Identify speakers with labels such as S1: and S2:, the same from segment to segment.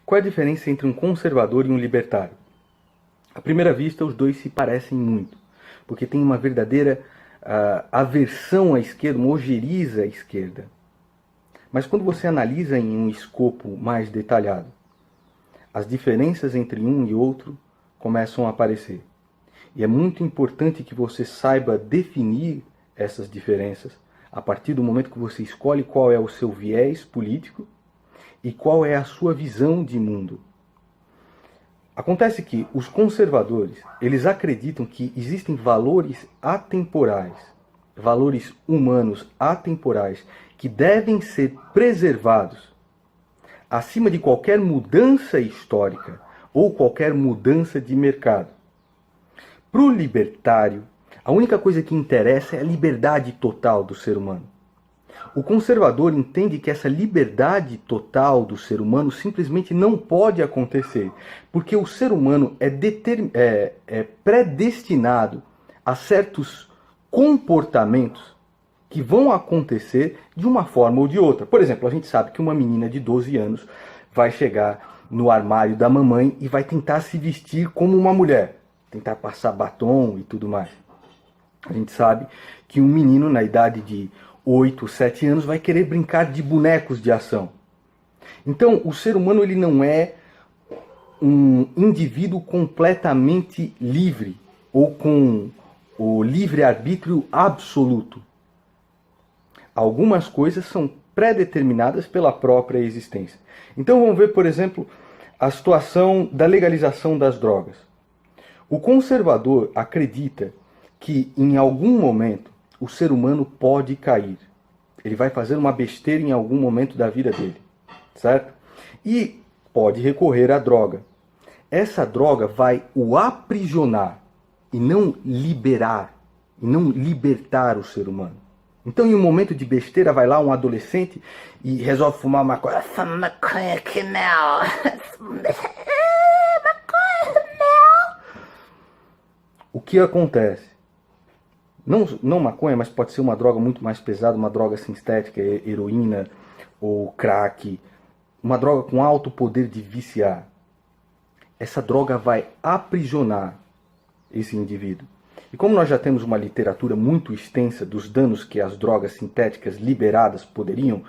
S1: Qual é a diferença entre um conservador e um libertário? À primeira vista, os dois se parecem muito, porque tem uma verdadeira aversão à esquerda, uma ojeriza à esquerda. Mas quando você analisa em um escopo mais detalhado, as diferenças entre um e outro começam a aparecer. E é muito importante que você saiba definir essas diferenças a partir do momento que você escolhe qual é o seu viés político e qual é a sua visão de mundo. Acontece que os conservadores, eles acreditam que existem valores atemporais, valores humanos atemporais, que devem ser preservados acima de qualquer mudança histórica ou qualquer mudança de mercado. Para o libertário, a única coisa que interessa é a liberdade total do ser humano. O conservador entende que essa liberdade total do ser humano simplesmente não pode acontecer, porque o ser humano é predestinado a certos comportamentos que vão acontecer de uma forma ou de outra. Por exemplo, a gente sabe que uma menina de 12 anos vai chegar no armário da mamãe e vai tentar se vestir como uma mulher, tentar passar batom e tudo mais. A gente sabe que um menino na idade de 8, 7 anos vai querer brincar de bonecos de ação. Então, o ser humano ele não é um indivíduo completamente livre ou com o livre-arbítrio absoluto. Algumas coisas são pré-determinadas pela própria existência. Então vamos ver, por exemplo, a situação da legalização das drogas. O conservador acredita que em algum momento o ser humano pode cair. Ele vai fazer uma besteira em algum momento da vida dele, certo? E pode recorrer à droga. Essa droga vai o aprisionar e não liberar, e não libertar o ser humano. Então, em um momento de besteira, vai lá um adolescente e resolve fumar maconha. Essa maconha aqui não. Maconha não. O que acontece? Não maconha, mas pode ser uma droga muito mais pesada, uma droga sintética, heroína ou crack, uma droga com alto poder de viciar. Essa droga vai aprisionar esse indivíduo. E como nós já temos uma literatura muito extensa dos danos que as drogas sintéticas liberadas poderiam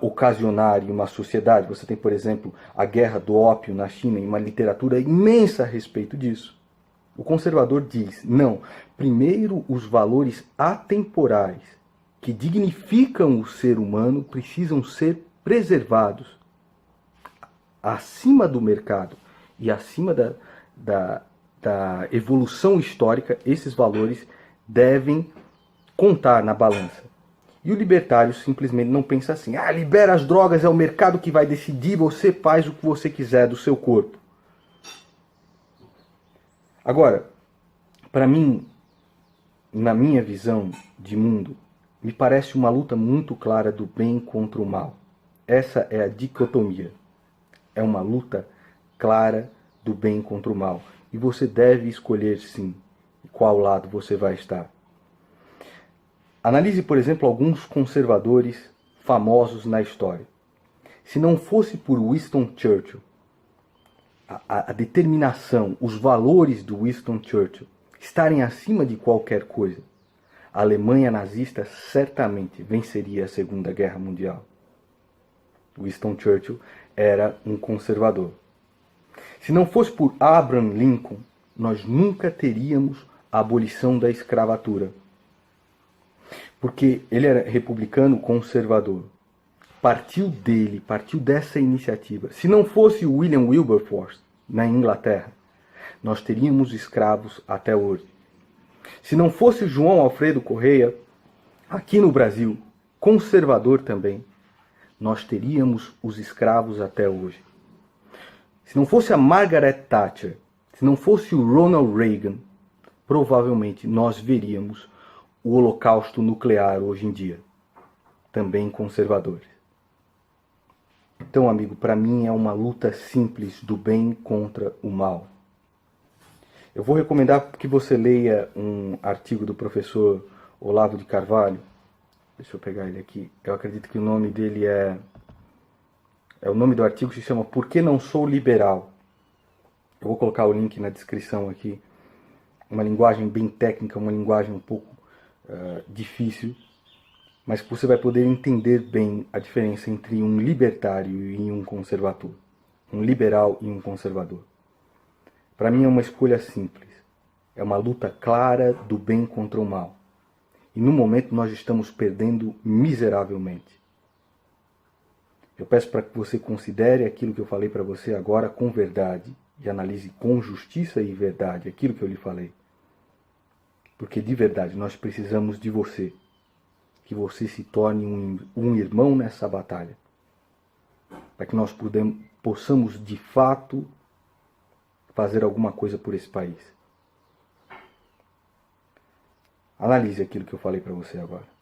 S1: ocasionar em uma sociedade, você tem, por exemplo, a guerra do ópio na China e uma literatura imensa a respeito disso. O conservador diz, não, primeiro os valores atemporais que dignificam o ser humano precisam ser preservados acima do mercado e acima da evolução histórica. Esses valores devem contar na balança. E o libertário simplesmente não pensa assim, libera as drogas, é o mercado que vai decidir, você faz o que você quiser do seu corpo. Agora, para mim, na minha visão de mundo, me parece uma luta muito clara do bem contra o mal. Essa é a dicotomia. É uma luta clara do bem contra o mal. E você deve escolher, sim, qual lado você vai estar. Analise, por exemplo, alguns conservadores famosos na história. Se não fosse por Winston Churchill, a determinação, os valores do Winston Churchill estarem acima de qualquer coisa, a Alemanha nazista certamente venceria a Segunda Guerra Mundial. Winston Churchill era um conservador. Se não fosse por Abraham Lincoln, nós nunca teríamos a abolição da escravatura. Porque ele era republicano conservador. Partiu dele, partiu dessa iniciativa. Se não fosse William Wilberforce na Inglaterra, nós teríamos escravos até hoje. Se não fosse João Alfredo Correia, aqui no Brasil, conservador também, nós teríamos os escravos até hoje. Se não fosse a Margaret Thatcher, se não fosse o Ronald Reagan, provavelmente nós veríamos o holocausto nuclear hoje em dia. Também conservadores. Então, amigo, para mim é uma luta simples do bem contra o mal. Eu vou recomendar que você leia um artigo do professor Olavo de Carvalho. Deixa eu pegar ele aqui. Eu acredito que o nome dele é O nome do artigo se chama Por que não sou liberal? Eu vou colocar o link na descrição aqui. Uma linguagem bem técnica, uma linguagem um pouco difícil, mas que você vai poder entender bem a diferença entre um libertário e um conservador. Um liberal e um conservador. Para mim é uma escolha simples. É uma luta clara do bem contra o mal. E no momento nós estamos perdendo miseravelmente. Eu peço para que você considere aquilo que eu falei para você agora com verdade e analise com justiça e verdade aquilo que eu lhe falei. Porque de verdade nós precisamos de você. Que você se torne um irmão nessa batalha. Para que nós possamos de fato fazer alguma coisa por esse país. Analise aquilo que eu falei para você agora.